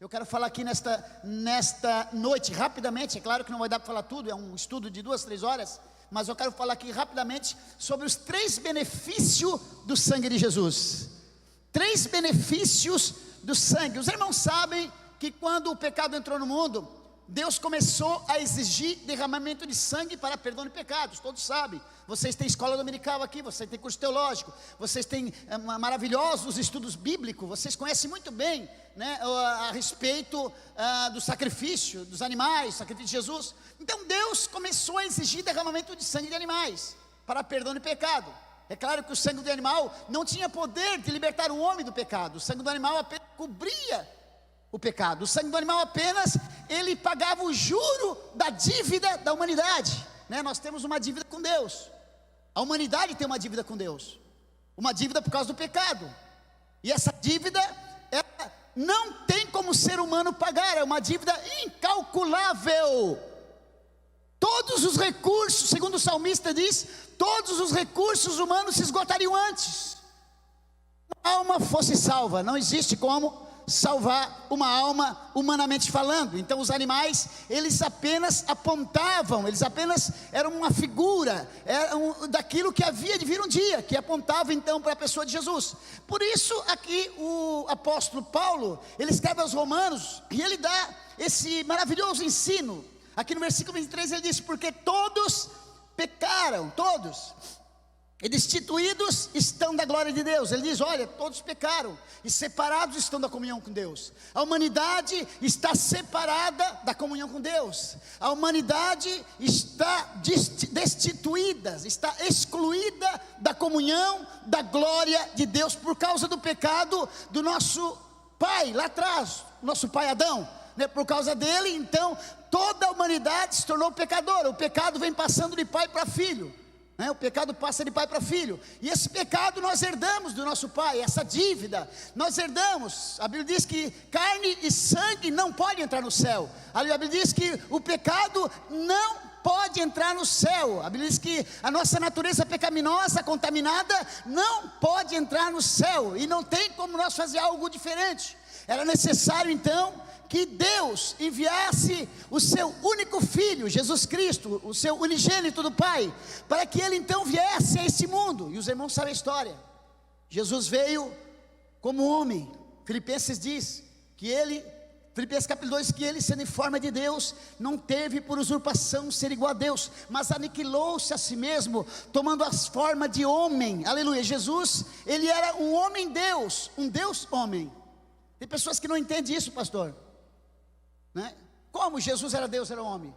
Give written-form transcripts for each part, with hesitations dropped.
Eu quero falar aqui nesta noite, rapidamente. É claro que não vai dar para falar tudo, é um estudo de 2, 3 horas, mas eu quero falar aqui rapidamente sobre os 3 benefícios do sangue de Jesus. 3 benefícios do sangue. Os irmãos sabem que quando o pecado entrou no mundo, Deus começou a exigir derramamento de sangue para perdão de pecados. Todos sabem. Vocês têm escola dominical aqui, vocês têm curso teológico, vocês têm maravilhosos estudos bíblicos, vocês conhecem muito bem, né, a respeito do sacrifício dos animais, sacrifício de Jesus. Então Deus começou a exigir derramamento de sangue de animais para perdão de pecado. É claro que o sangue do animal não tinha poder de libertar o homem do pecado. O sangue do animal apenas cobria o pecado. O sangue do animal apenas, ele pagava o juro da dívida da humanidade, né? Nós temos uma dívida com Deus. A humanidade tem uma dívida com Deus, uma dívida por causa do pecado. E essa dívida, ela não tem como o ser humano pagar. É uma dívida incalculável. Todos os recursos, segundo o salmista diz, todos os recursos humanos se esgotariam antes a alma fosse salva. Não existe como salvar uma alma humanamente falando. Então os animais, eles apenas apontavam, eles apenas eram uma figura, daquilo que havia de vir um dia, que apontava então para a pessoa de Jesus. Por isso aqui o apóstolo Paulo, ele escreve aos Romanos, e ele dá esse maravilhoso ensino. Aqui no versículo 23 ele diz: porque todos pecaram, todos, e destituídos estão da glória de Deus. Ele diz: olha, todos pecaram e separados estão da comunhão com Deus. A humanidade está separada da comunhão com Deus. A humanidade está destituída, está excluída da comunhão, da glória de Deus, por causa do pecado do nosso pai, lá atrás, nosso pai Adão, né? Por causa dele, então, toda a humanidade se tornou pecadora. O pecado vem passando de pai para filho, o pecado passa de pai para filho, e esse pecado nós herdamos do nosso pai, essa dívida nós herdamos. A Bíblia diz que carne e sangue não podem entrar no céu. A Bíblia diz que o pecado não pode entrar no céu. A Bíblia diz que a nossa natureza pecaminosa, contaminada, não pode entrar no céu, e não tem como nós fazer algo diferente. Era necessário então que Deus enviasse o seu único filho, Jesus Cristo, o seu unigênito do Pai, para que ele então viesse a esse mundo. E os irmãos sabem a história. Jesus veio como homem. Filipenses diz que ele, Filipenses capítulo 2, que ele, sendo em forma de Deus, não teve por usurpação ser igual a Deus, mas aniquilou-se a si mesmo, tomando a forma de homem. Aleluia. Jesus, ele era um homem-deus, um Deus-homem. Tem pessoas que não entendem isso, pastor, né? Como Jesus era Deus, era homem?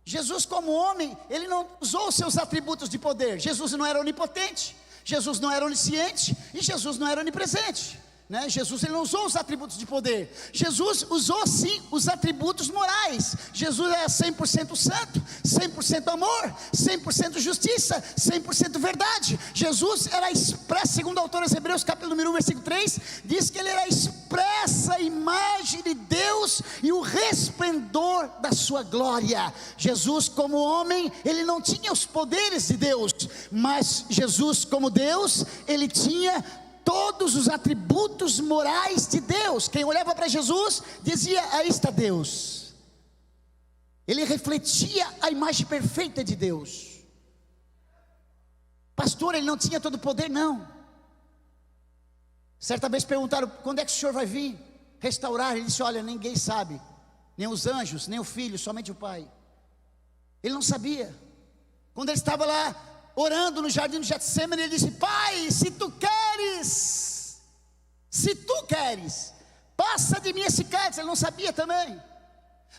Jesus como homem, ele não usou os seus atributos de poder. Jesus não era onipotente, Jesus não era onisciente, e Jesus não era onipresente, né? Jesus, ele não usou os atributos de poder. Jesus usou sim os atributos morais. Jesus era 100% santo, 100% amor, 100% justiça, 100% verdade. Jesus era expressa, segundo o autor aos Hebreus capítulo número 1 versículo 3, diz que ele era a expressa imagem de Deus e o resplendor da sua glória. Jesus como homem, ele não tinha os poderes de Deus, mas Jesus como Deus, ele tinha todos os atributos morais de Deus. Quem olhava para Jesus dizia: aí está Deus. Ele refletia a imagem perfeita de Deus. Pastor, ele não tinha todo o poder? Não. Certa vez perguntaram: quando é que o senhor vai vir restaurar? Ele disse: olha, ninguém sabe, nem os anjos, nem o filho, somente o Pai. Ele não sabia. Quando ele estava lá orando no jardim do Getsemane, ele disse: Pai, se tu queres, passa de mim esse cálice. Ele não sabia também.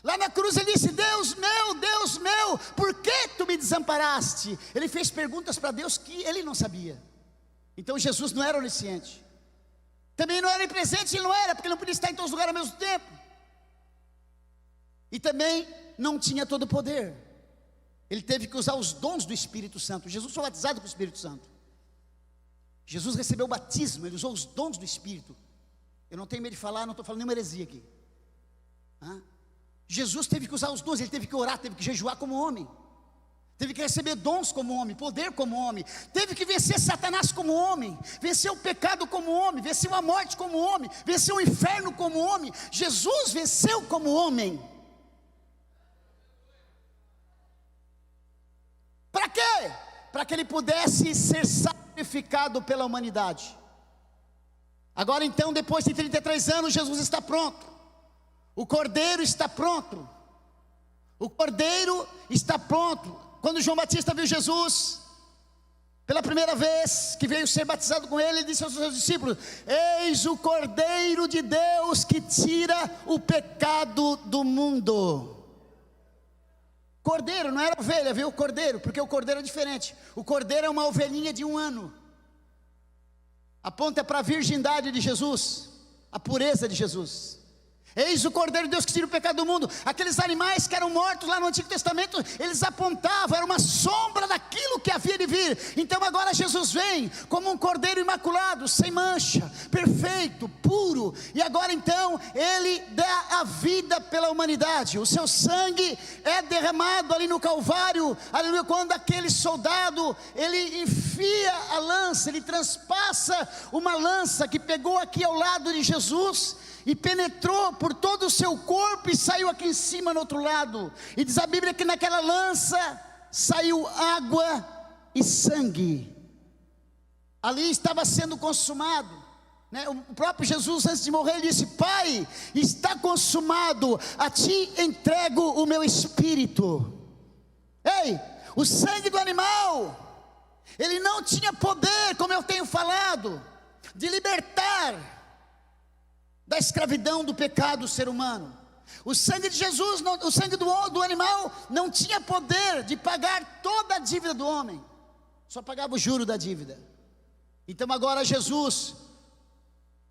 Lá na cruz ele disse: Deus meu, por que tu me desamparaste? Ele fez perguntas para Deus que ele não sabia. Então Jesus não era onisciente, também não era onipresente. Ele não era, porque ele não podia estar em todos os lugares ao mesmo tempo, e também não tinha todo o poder. Ele teve que usar os dons do Espírito Santo. Jesus foi batizado com o Espírito Santo. Jesus recebeu o batismo, ele usou os dons do Espírito. Eu não tenho medo de falar, não estou falando nenhuma heresia aqui. Jesus teve que usar os dons, ele teve que orar, teve que jejuar como homem, teve que receber dons como homem, poder como homem, teve que vencer Satanás como homem, venceu o pecado como homem, venceu a morte como homem, venceu o inferno como homem. Jesus venceu como homem. Para quê? Para que ele pudesse ser sacrificado pela humanidade. Agora então, depois de 33 anos, Jesus está pronto, o Cordeiro está pronto, o Cordeiro está pronto. Quando João Batista viu Jesus, pela primeira vez que veio ser batizado com ele, ele disse aos seus discípulos: eis o Cordeiro de Deus que tira o pecado do mundo. Cordeiro, não era ovelha, viu? Cordeiro, porque o cordeiro é diferente. O cordeiro é uma ovelhinha de 1 ano. Aponta para a virgindade de Jesus, a pureza de Jesus. Eis o Cordeiro de Deus que tira o pecado do mundo. Aqueles animais que eram mortos lá no Antigo Testamento, eles apontavam, era uma sombra daquilo que havia de vir. Então agora Jesus vem como um cordeiro imaculado, sem mancha, perfeito, puro. E agora então ele dá a vida pela humanidade. O seu sangue é derramado ali no Calvário, aleluia, quando aquele soldado, ele enfia a lança, ele transpassa uma lança que pegou aqui ao lado de Jesus e penetrou por todo o seu corpo e saiu aqui em cima no outro lado. E diz a Bíblia que naquela lança saiu água e sangue. Ali estava sendo consumado, né? O próprio Jesus, antes de morrer, ele disse: Pai, está consumado, a ti entrego o meu espírito. Ei, o sangue do animal, ele não tinha poder, como eu tenho falado, de libertar da escravidão do pecado do ser humano. O sangue de Jesus, o sangue do animal não tinha poder de pagar toda a dívida do homem, só pagava o juro da dívida. Então agora Jesus,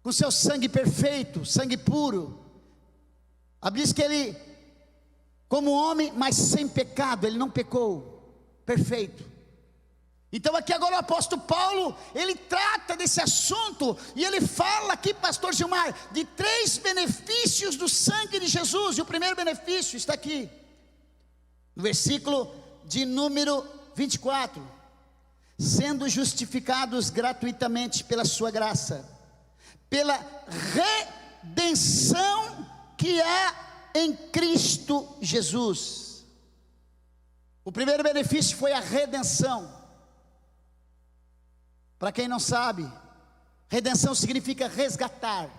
com seu sangue perfeito, sangue puro, a Bíblia diz que ele, como homem, mas sem pecado, ele não pecou, perfeito. Então aqui agora o apóstolo Paulo, ele trata desse assunto, e ele fala aqui, pastor Gilmar, de 3 benefícios do sangue de Jesus. E o primeiro benefício está aqui, no versículo de número 24: sendo justificados gratuitamente pela sua graça, pela redenção que há em Cristo Jesus. O primeiro benefício foi a redenção. Para quem não sabe, redenção significa resgatar,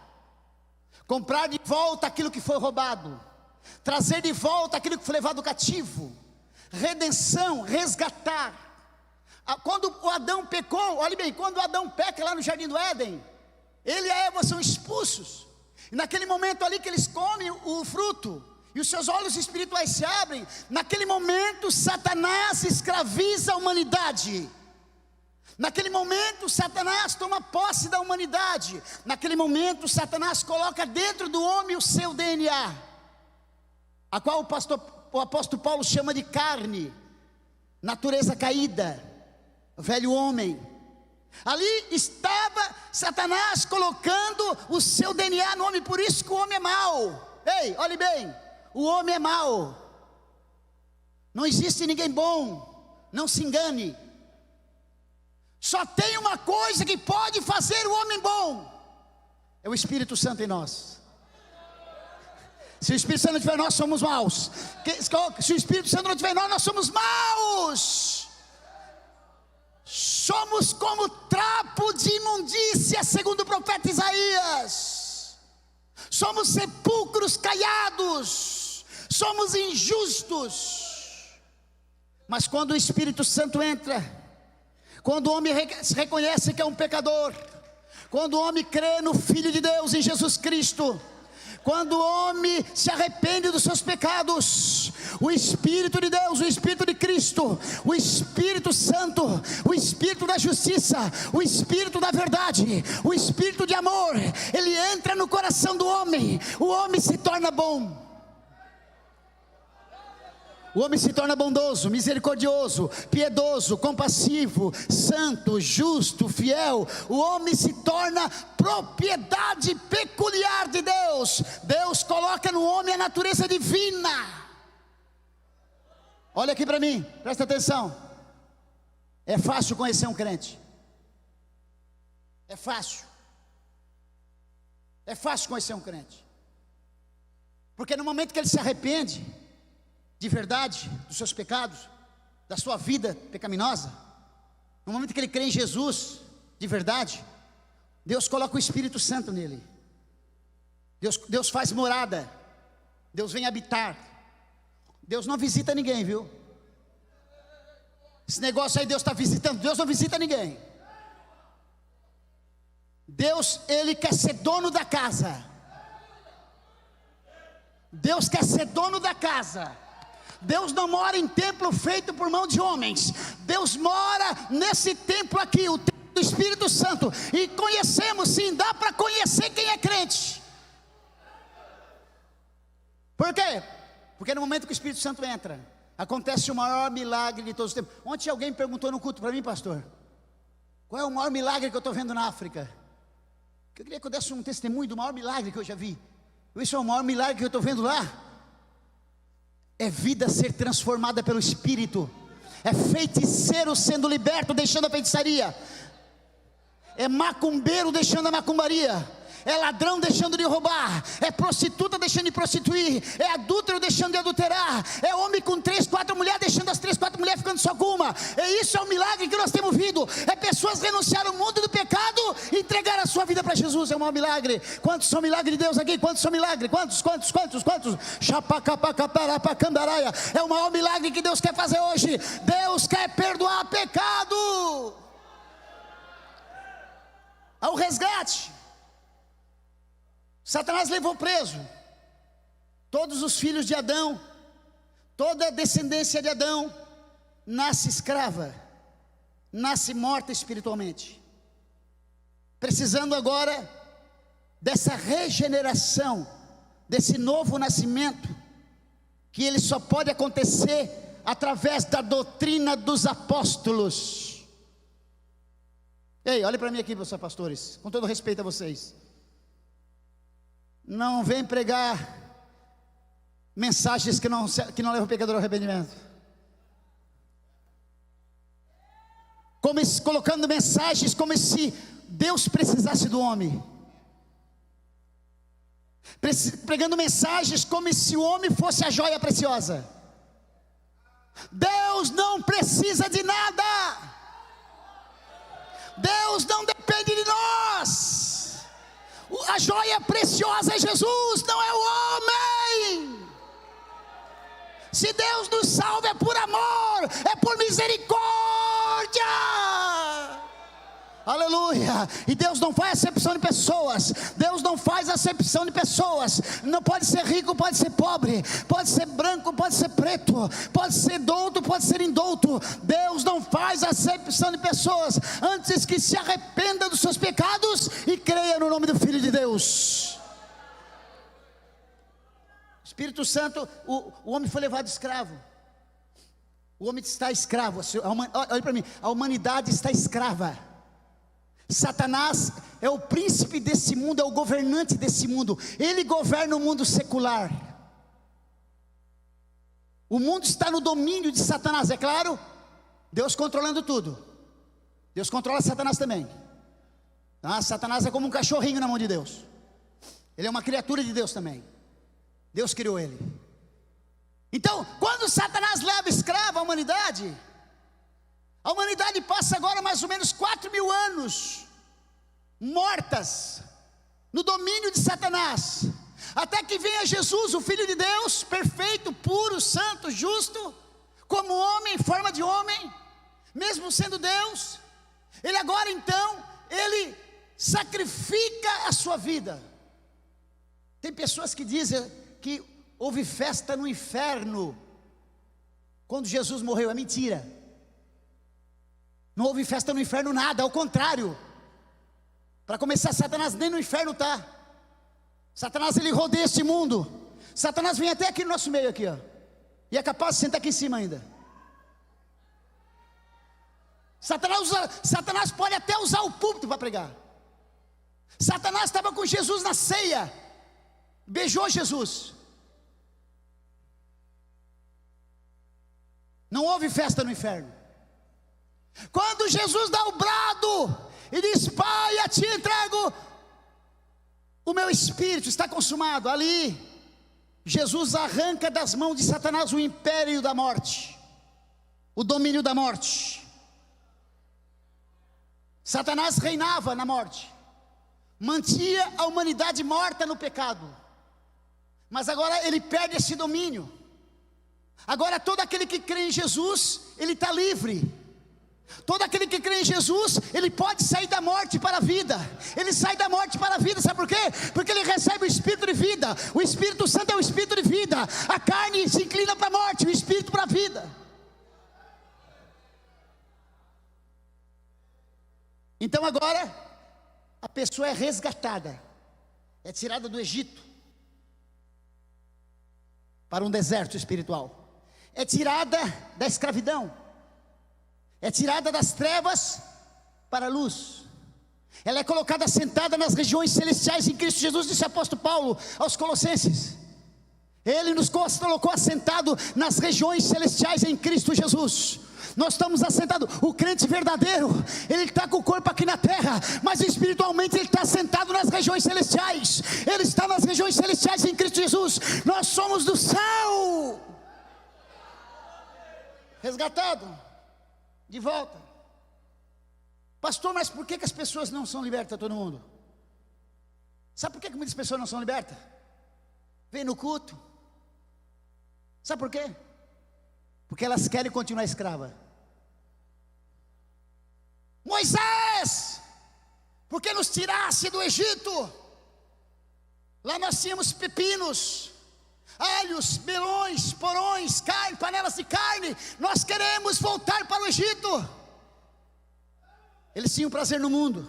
comprar de volta aquilo que foi roubado, trazer de volta aquilo que foi levado cativo. Redenção, resgatar. Quando o Adão pecou, olhe bem, quando o Adão peca lá no jardim do Éden, ele e a Eva são expulsos, e naquele momento ali que eles comem o fruto, e os seus olhos espirituais se abrem, naquele momento Satanás escraviza a humanidade. Naquele momento Satanás toma posse da humanidade. Naquele momento Satanás coloca dentro do homem o seu DNA, a qual o apóstolo Paulo chama de carne, natureza caída, velho homem. Ali estava Satanás colocando o seu DNA no homem. Por isso que o homem é mau. Ei, olhe bem, o homem é mau. Não existe ninguém bom, não se engane. Só tem uma coisa que pode fazer o homem bom: é o Espírito Santo em nós. Se o Espírito Santo não estiver em nós, somos maus. Se o Espírito Santo não estiver em nós, nós somos maus. Somos como trapo de imundícia, segundo o profeta Isaías. Somos sepulcros caiados, somos injustos. Mas quando o Espírito Santo entra, quando o homem reconhece que é um pecador, quando o homem crê no Filho de Deus, em Jesus Cristo, quando o homem se arrepende dos seus pecados, o Espírito de Deus, o Espírito de Cristo, o Espírito Santo, o Espírito da justiça, o Espírito da verdade, o Espírito de amor, ele entra no coração do homem. O homem se torna bom. O homem se torna bondoso, misericordioso, piedoso, compassivo, santo, justo, fiel. O homem se torna propriedade peculiar de Deus. Deus coloca no homem a natureza divina. Olha aqui para mim, presta atenção. É fácil conhecer um crente. É fácil. É fácil conhecer um crente. Porque no momento que ele se arrepende, de verdade, dos seus pecados, da sua vida pecaminosa, no momento que ele crê em Jesus, de verdade, Deus coloca o Espírito Santo nele. Deus faz morada. Deus vem habitar. Deus não visita ninguém, viu? Esse negócio aí, Deus está visitando. Deus não visita ninguém. Deus, Ele quer ser dono da casa. Deus quer ser dono da casa. Deus não mora em templo feito por mão de homens. Deus mora nesse templo aqui, o templo do Espírito Santo. E conhecemos sim, dá para conhecer quem é crente. Por quê? Porque no momento que o Espírito Santo entra, acontece o maior milagre de todos os tempos. Ontem alguém perguntou no culto para mim, pastor, qual é o maior milagre que eu estou vendo na África? Eu queria que eu desse um testemunho do maior milagre que eu já vi. Isso é o maior milagre que eu estou vendo lá. É vida ser transformada pelo Espírito. É feiticeiro sendo liberto, deixando a feitiçaria. É macumbeiro deixando a macumbaria. É ladrão deixando de roubar. É prostituta deixando de prostituir. É adúltero deixando de adulterar. É homem com 3, 4 mulheres deixando as 3, 4 mulheres ficando só com uma. Isso é um milagre que nós temos vindo. É pessoas renunciar ao mundo do pecado e entregar a sua vida para Jesus. É um maior milagre. Quantos são milagres de Deus aqui? Quantos são milagres? Quantos? É o maior milagre que Deus quer fazer hoje. Deus quer perdoar pecado. Ao resgate. Satanás levou preso todos os filhos de Adão, toda a descendência de Adão nasce escrava, nasce morta espiritualmente, precisando agora dessa regeneração, desse novo nascimento, que ele só pode acontecer através da doutrina dos apóstolos. Ei, olhe para mim aqui, meus pastores, com todo respeito a vocês. Não vem pregar mensagens que não levam o pecador ao arrependimento. Colocando mensagens como se Deus precisasse do homem. Pregando mensagens como se o homem fosse a joia preciosa. Deus não precisa de nada. Deus não depende de nós. A joia preciosa é Jesus, não é o homem. Se Deus nos salva é por amor, é por misericórdia. Aleluia. E Deus não faz acepção de pessoas. Deus não faz acepção de pessoas. Não pode ser rico, pode ser pobre, pode ser branco, pode ser preto, pode ser douto, pode ser indouto. Deus não faz acepção de pessoas. Antes que se arrependa dos seus pecados e creia no nome do Filho de Deus. Espírito Santo, o homem foi levado escravo. O homem está escravo. Olha para mim, a humanidade está escrava. Satanás é o príncipe desse mundo, é o governante desse mundo. Ele governa o mundo secular. O mundo está no domínio de Satanás, é claro. Deus controlando tudo. Deus controla Satanás também. Satanás é como um cachorrinho na mão de Deus. Ele é uma criatura de Deus também. Deus criou ele. Então, quando Satanás leva escravo a humanidade passa agora mais ou menos 4.000 anos mortas no domínio de Satanás, até que venha Jesus, o Filho de Deus, perfeito, puro, santo, justo, como homem, em forma de homem, mesmo sendo Deus. Ele agora então, ele sacrifica a sua vida. Tem pessoas que dizem que houve festa no inferno quando Jesus morreu. É mentira. Não houve festa no inferno nada, ao contrário. Para começar, Satanás nem no inferno está. Satanás, ele rodeia este mundo. Satanás vem até aqui no nosso meio aqui, ó, e é capaz de sentar aqui em cima ainda. Satanás pode até usar o púlpito para pregar. Satanás estava com Jesus na ceia, beijou Jesus. Não houve festa no inferno. Quando Jesus dá o brado e diz: Pai, a ti entrego o meu espírito, está consumado. Ali Jesus arranca das mãos de Satanás o império da morte, o domínio da morte. Satanás reinava na morte, mantinha a humanidade morta no pecado, mas agora ele perde esse domínio. Agora todo aquele que crê em Jesus, ele está livre. Todo aquele que crê em Jesus, ele pode sair da morte para a vida. Ele sai da morte para a vida, sabe por quê? Porque ele recebe o Espírito de vida. O Espírito Santo é o Espírito de vida. A carne se inclina para a morte, o Espírito para a vida. Então agora, a pessoa é resgatada, é tirada do Egito para um deserto espiritual, é tirada da escravidão, é tirada das trevas para a luz. Ela é colocada sentada nas regiões celestiais em Cristo Jesus, disse o apóstolo Paulo aos Colossenses. Ele nos colocou assentado nas regiões celestiais em Cristo Jesus. Nós estamos assentados. O crente verdadeiro, ele está com o corpo aqui na terra, mas espiritualmente ele está sentado nas regiões celestiais. Ele está nas regiões celestiais em Cristo Jesus. Nós somos do céu, resgatado, de volta. Pastor, mas por que as pessoas não são libertas, todo mundo? Sabe por que muitas pessoas não são libertas? Vem no culto. Sabe por quê? Porque elas querem continuar escrava. Moisés, porque nos tirasse do Egito? Lá nós tínhamos pepinos, alhos, melões, porões, carne, panelas de carne. Nós queremos voltar para o Egito. Eles tinham prazer no mundo.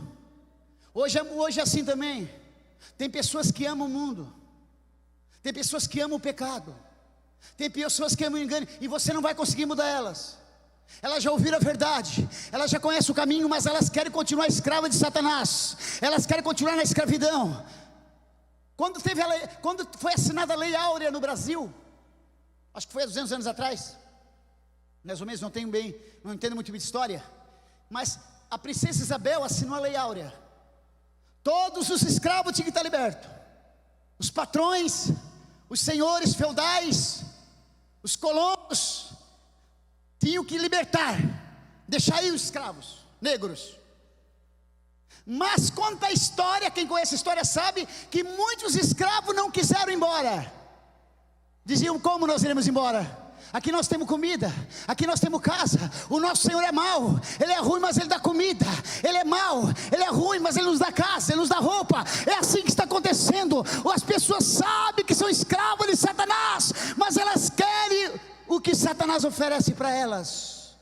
Hoje é assim também. Tem pessoas que amam o mundo, tem pessoas que amam o pecado, tem pessoas que amam o engano, e você não vai conseguir mudar elas. Elas já ouviram a verdade, elas já conhecem o caminho, mas elas querem continuar escravas de Satanás. Elas querem continuar na escravidão. Quando foi assinada a Lei Áurea no Brasil, acho que foi há 200 anos atrás, mais ou menos, não entendo muito bem de história, mas a princesa Isabel assinou a Lei Áurea. Todos os escravos tinham que estar libertos. Os patrões, os senhores feudais, os colonos tinham que libertar, deixar ir os escravos negros. Mas conta a história, quem conhece a história sabe que muitos escravos não quiseram ir embora. Diziam: como nós iremos embora? Aqui nós temos comida, aqui nós temos casa. O nosso Senhor é mau, Ele é ruim, mas Ele dá comida. Ele é mau, Ele é ruim, mas Ele nos dá casa, Ele nos dá roupa. É assim que está acontecendo. As pessoas sabem que são escravos de Satanás, mas elas querem o que Satanás oferece para elas.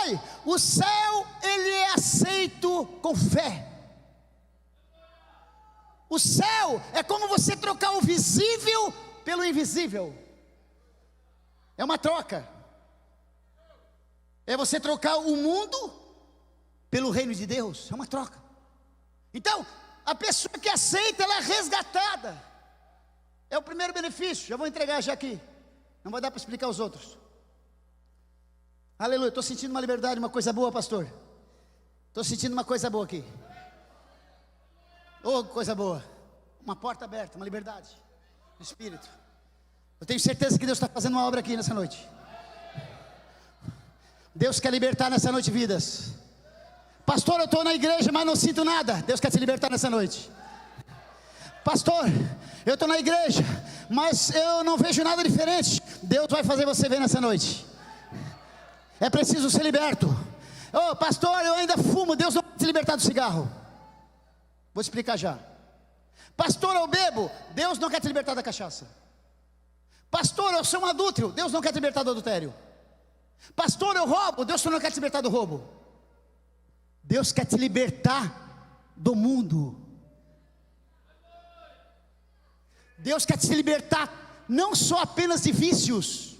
Ei, o céu, ele é aceito com fé. O céu é como você trocar o visível pelo invisível. É uma troca. É você trocar o mundo pelo reino de Deus. É uma troca. Então, a pessoa que aceita, ela é resgatada. É o primeiro benefício. Já vou entregar já aqui. Não vai dar para explicar os outros. Aleluia, estou sentindo uma liberdade, uma coisa boa, pastor. Estou sentindo uma coisa boa aqui. Oh, coisa boa. Uma porta aberta, uma liberdade no Espírito. Eu tenho certeza que Deus está fazendo uma obra aqui nessa noite. Deus quer libertar nessa noite vidas. Pastor, eu estou na igreja, mas não sinto nada. Deus quer te libertar nessa noite. Pastor, eu estou na igreja, mas eu não vejo nada diferente. Deus vai fazer você ver nessa noite. É preciso ser liberto. Oh, pastor, eu ainda fumo. Deus não vai te libertar do cigarro. Vou te explicar já. Pastor, eu bebo. Deus não quer te libertar da cachaça. Pastor, eu sou um adúltero. Deus não quer te libertar do adultério. Pastor, eu roubo. Deus não quer te libertar do roubo. Deus quer te libertar do mundo. Deus quer te libertar não só apenas de vícios,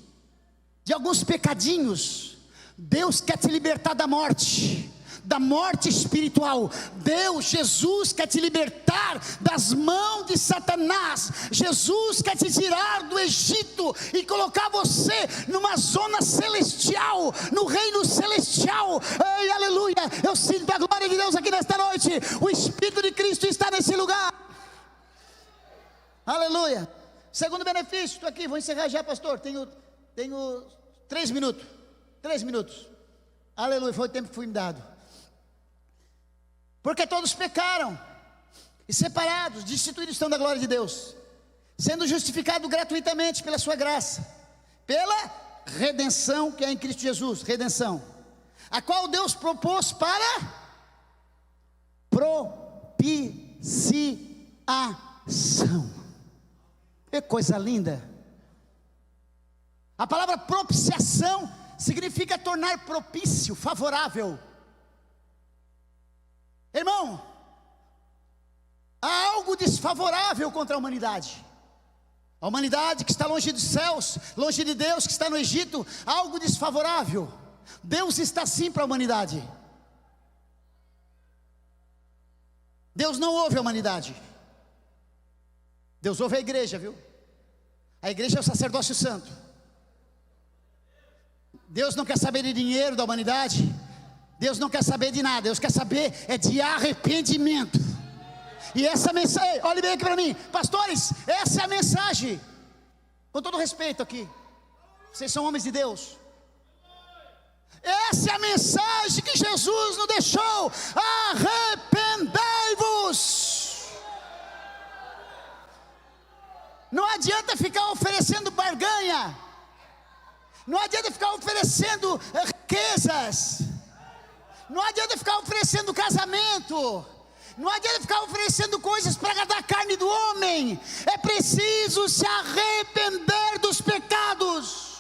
de alguns pecadinhos. Deus quer te libertar da morte. da morte espiritual. Deus, Jesus quer te libertar das mãos de Satanás. Jesus quer te tirar do Egito e colocar você numa zona celestial, no reino celestial. Ei, aleluia, eu sinto a glória de Deus aqui nesta noite. O Espírito de Cristo está nesse lugar. Aleluia. Segundo benefício, estou aqui, vou encerrar já, pastor, tenho 3 minutos, 3 minutos, aleluia, foi o tempo que foi me dado. Porque todos pecaram, e separados, destituídos estão da glória de Deus, sendo justificados gratuitamente pela sua graça, pela redenção que é em Cristo Jesus, redenção, a qual Deus propôs para propiciação. Que coisa linda. A palavra propiciação significa tornar propício, favorável. Irmão, há algo desfavorável contra a humanidade. A humanidade que está longe dos céus, longe de Deus, que está no Egito, há algo desfavorável. Deus está sim para a humanidade. Deus não ouve a humanidade. Deus ouve a igreja, viu? A igreja é o sacerdócio santo. Deus não quer saber de dinheiro da humanidade. Deus não quer saber de nada. Deus quer saber de arrependimento. E essa mensagem, olhe bem aqui para mim, pastores, essa é a mensagem. Com todo respeito aqui, vocês são homens de Deus. Essa é a mensagem que Jesus nos deixou. Arrependei-vos. Não adianta ficar oferecendo barganha. Não adianta ficar oferecendo riquezas. Não adianta ficar oferecendo casamento. Não adianta ficar oferecendo coisas para agradar a carne do homem. É preciso se arrepender dos pecados.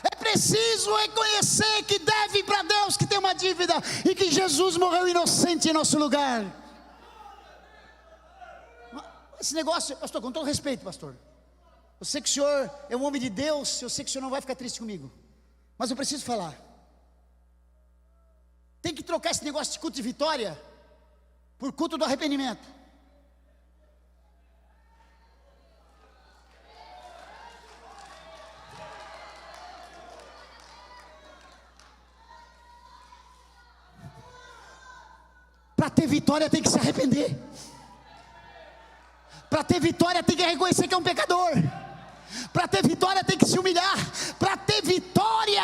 É preciso reconhecer que deve para Deus, que tem uma dívida, e que Jesus morreu inocente em nosso lugar. Esse negócio, pastor, com todo respeito, pastor, eu sei que o senhor é um homem de Deus, eu sei que o senhor não vai ficar triste comigo, mas eu preciso falar. Tem que trocar esse negócio de culto de vitória por culto do arrependimento. Para ter vitória tem que se arrepender. Para ter vitória tem que reconhecer que é um pecador. Para ter vitória tem que se humilhar. Para ter vitória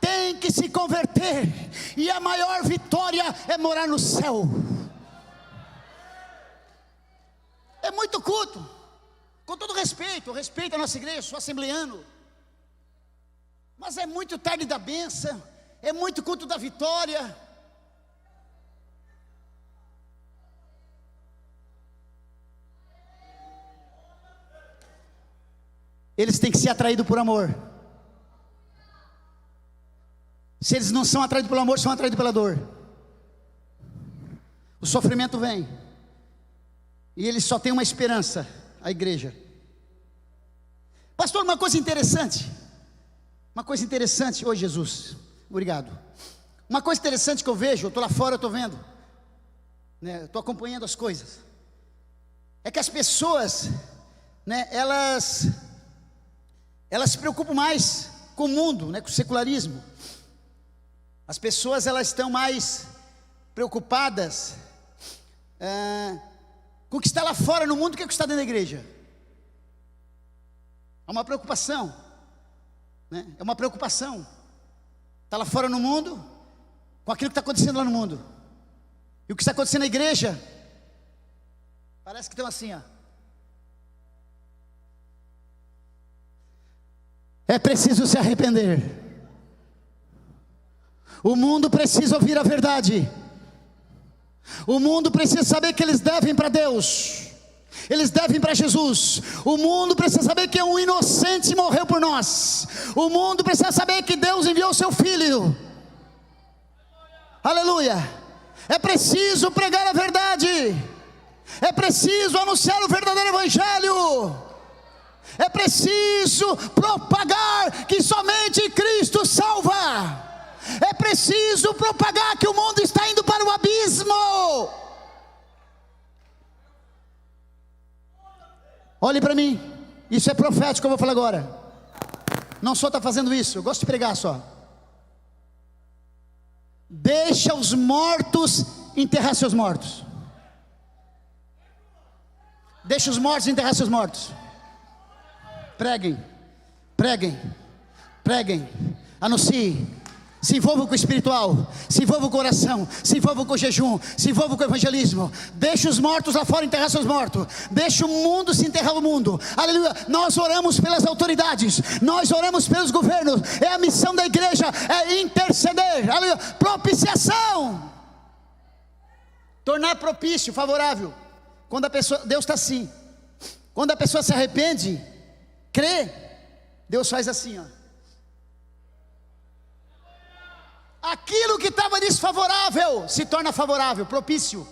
tem que se converter. E a maior vitória é morar no céu. É muito culto. Com todo respeito, eu respeito a nossa igreja, sou assembleano. Mas é muito tarde da bênção. É muito culto da vitória. Eles têm que ser atraídos por amor. Se eles não são atraídos pelo amor, são atraídos pela dor. O sofrimento vem. E eles só têm uma esperança, a igreja. Pastor, uma coisa interessante. Oi, Jesus, obrigado. Uma coisa interessante que eu vejo, eu estou lá fora, eu estou vendo, né, estou acompanhando as coisas. É que as pessoas, né, elas se preocupam mais com o mundo, né, com o secularismo. As pessoas, elas estão mais preocupadas com o que está lá fora no mundo do que o que está dentro da igreja. É uma preocupação, né? É uma preocupação. Está lá fora no mundo com aquilo que está acontecendo lá no mundo. E o que está acontecendo na igreja parece que estão assim, ó. É preciso se arrepender. O mundo precisa ouvir a verdade. O mundo precisa saber que eles devem para Deus. Eles devem para Jesus. O mundo precisa saber que um inocente morreu por nós. O mundo precisa saber que Deus enviou o seu Filho. Aleluia. É preciso pregar a verdade. É preciso anunciar o verdadeiro Evangelho. É preciso propagar que somente Cristo salva. É preciso propagar que o mundo está indo para o abismo. Olhe para mim, isso é profético, eu vou falar agora. Não só está fazendo isso, eu gosto de pregar só. Deixa os mortos enterrar seus mortos. Deixa os mortos enterrar seus mortos. Preguem, preguem, preguem, anunciem. Se envolvam com o espiritual, se envolvam com a oração, se envolvam com o jejum, se envolvam com o evangelismo. Deixa os mortos lá fora enterrar seus mortos. Deixa o mundo se enterrar o mundo. Aleluia. Nós oramos pelas autoridades, nós oramos pelos governos. É a missão da igreja, é interceder. Aleluia. Propiciação. Tornar propício, favorável. Quando a pessoa, Deus está assim. Quando a pessoa se arrepende, crê, Deus faz assim, ó. Aquilo que estava desfavorável se torna favorável, propício.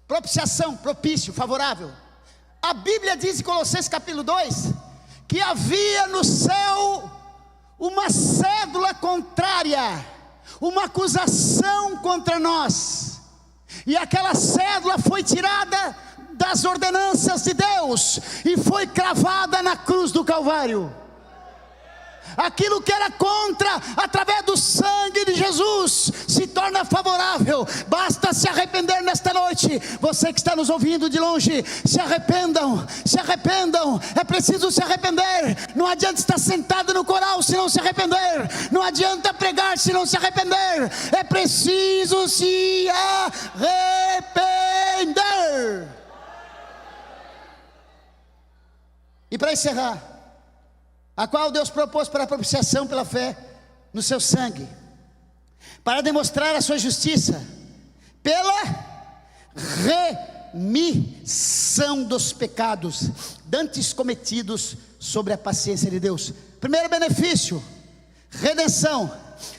Propiciação, propício, favorável. A Bíblia diz em Colossenses capítulo 2 que havia no céu uma cédula contrária, uma acusação contra nós. E aquela cédula foi tirada das ordenanças de Deus e foi cravada na cruz do Calvário. Aquilo que era contra, através do sangue de Jesus, se torna favorável. Basta se arrepender nesta noite. Você que está nos ouvindo de longe, se arrependam, se arrependam. É preciso se arrepender. Não adianta estar sentado no coral se não se arrepender. Não adianta pregar se não se arrepender. É preciso se arrepender. E para encerrar, a qual Deus propôs para a propiciação pela fé no seu sangue, para demonstrar a sua justiça, pela remissão dos pecados dantes cometidos sobre a paciência de Deus. Primeiro benefício, redenção.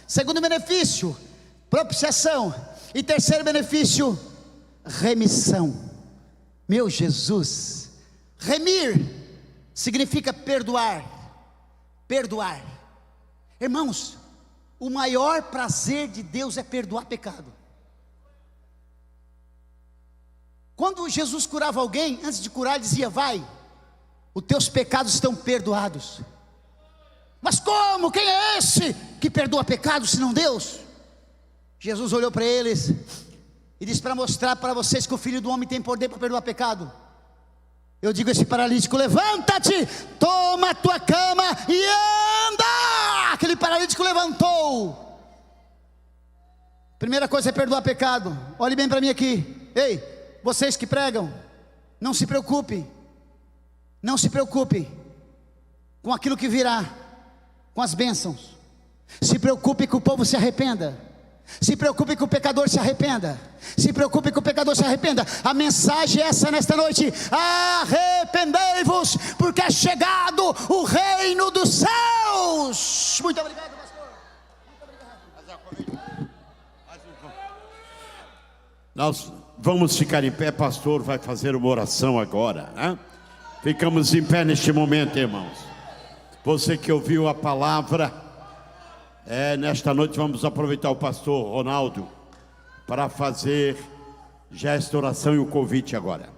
Segundo benefício, propiciação. E terceiro benefício, remissão. Meu Jesus, remir significa perdoar. Perdoar. Irmãos, o maior prazer de Deus é perdoar pecado. Quando Jesus curava alguém, antes de curar ele dizia: vai, os teus pecados estão perdoados. Mas como? Quem é esse que perdoa pecados senão Deus? Jesus olhou para eles e disse: para mostrar para vocês que o Filho do Homem tem poder para perdoar pecado, eu digo a esse paralítico: levanta-te, toma a tua cama e anda. Aquele paralítico levantou. Primeira coisa é perdoar pecado. Olhe bem para mim aqui. Ei, vocês que pregam, não se preocupe. Não se preocupe com aquilo que virá, com as bênçãos. Se preocupe que o povo se arrependa. Se preocupe que o pecador se arrependa. Se preocupe que o pecador se arrependa. A mensagem é essa nesta noite: arrependei-vos, porque é chegado o reino dos céus. Muito obrigado, pastor. Muito obrigado. Nós vamos ficar em pé, pastor vai fazer uma oração agora, né? Ficamos em pé neste momento, irmãos. Você que ouviu a palavra, nesta noite vamos aproveitar o pastor Ronaldo para fazer já esta oração e o convite agora.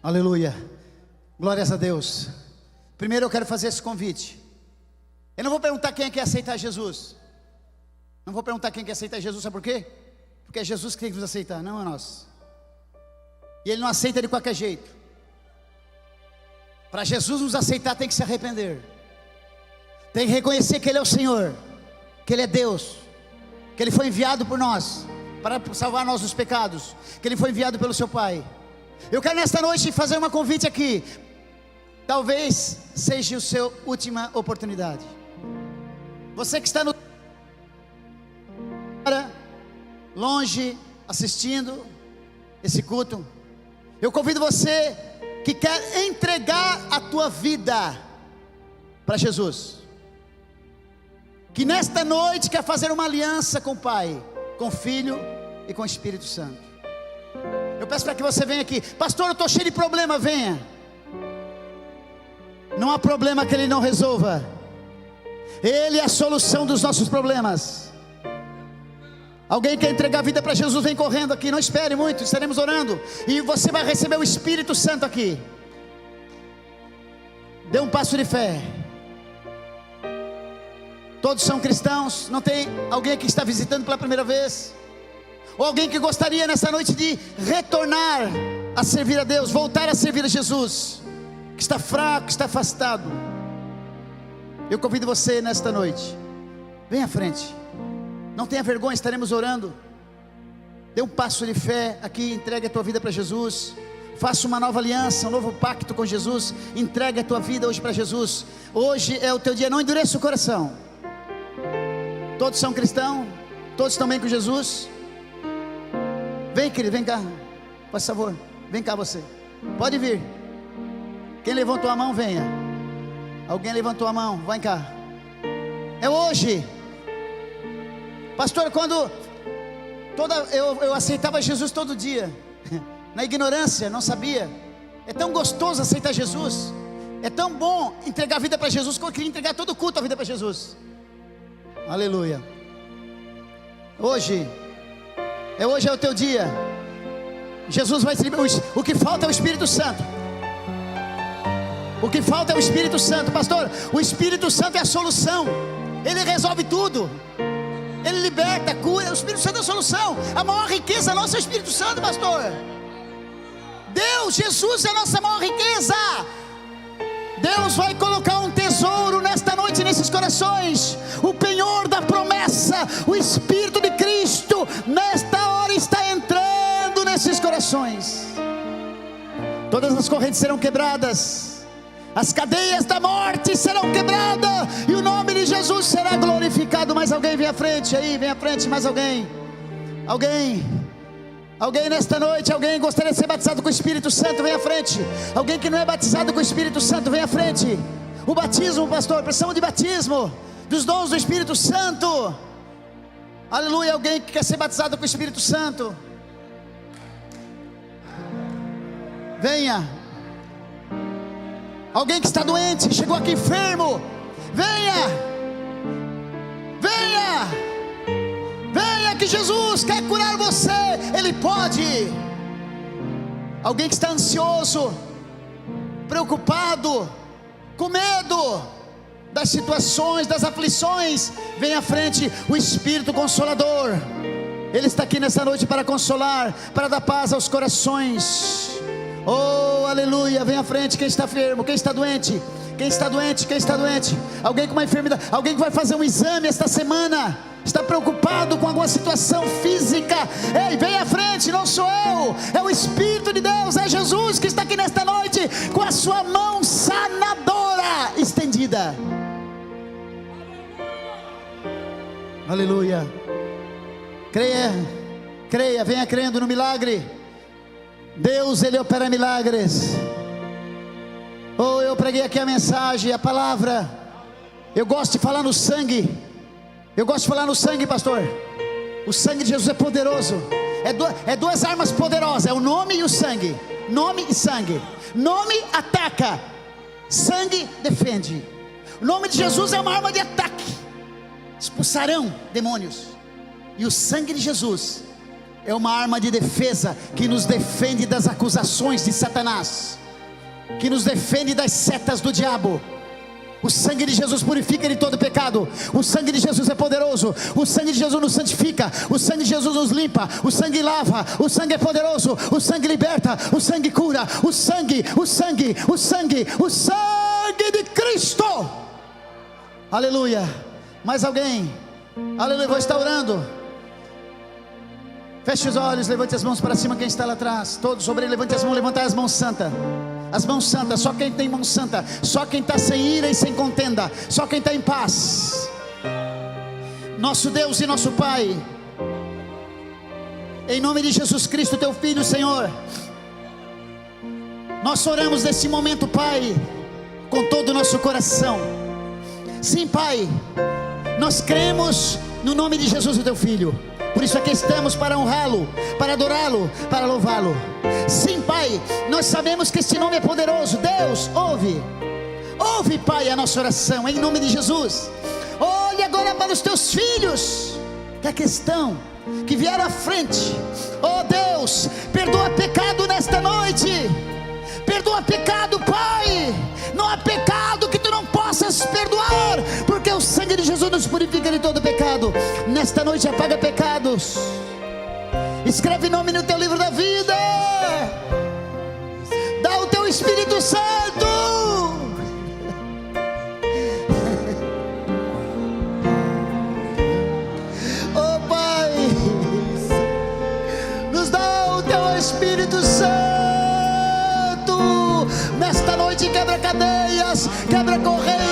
Aleluia, glórias a Deus. Primeiro eu quero fazer esse convite. Eu não vou perguntar quem quer aceitar Jesus. Não vou perguntar quem quer aceitar Jesus, sabe por quê? Porque é Jesus que tem que nos aceitar, não é nós. E Ele não aceita de qualquer jeito. Para Jesus nos aceitar tem que se arrepender. Tem que reconhecer que Ele é o Senhor, que Ele é Deus, que Ele foi enviado por nós para salvar nós dos pecados, que Ele foi enviado pelo seu Pai. Eu quero nesta noite fazer um convite aqui. Talvez seja a sua última oportunidade. Você que está longe assistindo esse culto, eu convido você que quer entregar a tua vida para Jesus, que nesta noite quer fazer uma aliança com o Pai, com o Filho e com o Espírito Santo. Eu peço para que você venha aqui. Pastor, eu estou cheio de problema. Venha. Não há problema que Ele não resolva. Ele é a solução dos nossos problemas. Alguém quer entregar a vida para Jesus? Vem correndo aqui, não espere muito, estaremos orando e você vai receber o Espírito Santo aqui. Dê um passo de fé. Todos são cristãos. Não tem alguém que está visitando pela primeira vez? Ou alguém que gostaria nessa noite de retornar a servir a Deus, voltar a servir a Jesus, que está fraco, que está afastado? Eu convido você nesta noite, vem à frente, não tenha vergonha, estaremos orando. Dê um passo de fé aqui, entregue a tua vida para Jesus. Faça uma nova aliança, um novo pacto com Jesus. Entregue a tua vida hoje para Jesus. Hoje é o teu dia, não endureça o coração. Todos são cristãos, todos estão bem com Jesus. Vem, querido, vem cá, por favor, vem cá você, pode vir. Quem levantou a mão, venha. Alguém levantou a mão, vem cá. É hoje. Pastor, quando eu aceitava Jesus todo dia, na ignorância, não sabia. É tão gostoso aceitar Jesus, é tão bom entregar a vida para Jesus, que eu queria entregar todo o culto a vida para Jesus. Aleluia. Hoje é o teu dia. Jesus vai te liberar. O que falta é o Espírito Santo. O que falta é o Espírito Santo, pastor. O Espírito Santo é a solução. Ele resolve tudo. Ele liberta, cura. O Espírito Santo é a solução. A maior riqueza nossa é o Espírito Santo, pastor. Deus, Jesus é a nossa maior riqueza. Deus vai colocar um tesouro nesta noite nesses corações. O penhor da promessa, o Espírito de Cristo nesta hora está entrando nesses corações. Todas as correntes serão quebradas, as cadeias da morte serão quebradas, e o nome de Jesus será glorificado. Mais alguém vem à frente aí, vem à frente, mais alguém. Alguém nesta noite, alguém gostaria de ser batizado com o Espírito Santo, vem à frente. Alguém que não é batizado com o Espírito Santo, vem à frente. O batismo, pastor, precisamos de batismo, dos dons do Espírito Santo. Aleluia. Alguém que quer ser batizado com o Espírito Santo, venha. Alguém que está doente, chegou aqui enfermo, venha. Que Jesus quer curar você, Ele pode. Alguém que está ansioso, preocupado, com medo das situações, das aflições, vem à frente. O Espírito Consolador, Ele está aqui nessa noite para consolar, para dar paz aos corações. Oh, aleluia, vem à frente. Quem está enfermo, quem está doente, quem está doente, alguém com uma enfermidade, alguém que vai fazer um exame esta semana, está preocupado com alguma situação física, ei, vem à frente. Não sou eu, é o Espírito de Deus, é Jesus que está aqui nesta noite, com a sua mão sanadora estendida. Aleluia. Creia, venha crendo no milagre. Deus, Ele opera milagres. Oh, eu preguei aqui a mensagem, a palavra. Eu gosto de falar no sangue. Pastor. O sangue de Jesus é poderoso. É duas armas poderosas, é o nome e o sangue. Nome e sangue. Nome ataca, sangue defende. O nome de Jesus é uma arma de ataque, expulsarão demônios. E o sangue de Jesus é uma arma de defesa, que nos defende das acusações de Satanás, que nos defende das setas do diabo. O sangue de Jesus purifica de todo pecado. O sangue de Jesus é poderoso. O sangue de Jesus nos santifica. O sangue de Jesus nos limpa. O sangue lava. O sangue é poderoso. O sangue liberta. O sangue cura. O sangue de Cristo. Aleluia. Mais alguém? Aleluia. Vou estar orando. Feche os olhos, levante as mãos para cima. Quem está lá atrás, todos sobre ele, levante as mãos. Levanta as mãos santas. As mãos santas, só quem tem mão santa, só quem está sem ira e sem contenda, só quem está em paz. Nosso Deus e nosso Pai, em nome de Jesus Cristo, teu Filho, Senhor, nós oramos nesse momento, Pai, com todo o nosso coração. Sim, Pai, nós cremos no nome de Jesus, o teu Filho. Por isso aqui estamos para honrá-lo, para adorá-lo, para louvá-lo. Sim, Pai, nós sabemos que este nome é poderoso. Deus, ouve, Pai, a nossa oração, em nome de Jesus. Olhe agora para os teus filhos, que a questão que vieram à frente. Oh Deus, perdoa pecado nesta noite. Perdoa pecado, Pai. Não há pecado que tu não possas perdoar, porque o sangue de Jesus nos purifica de todo pecado. Nesta noite apaga pecados. Escreve nome no teu livro da vida. Dá o teu Espírito Santo. Oh Pai, nos dá o teu Espírito Santo. Nesta noite quebra cadeias, quebra correios.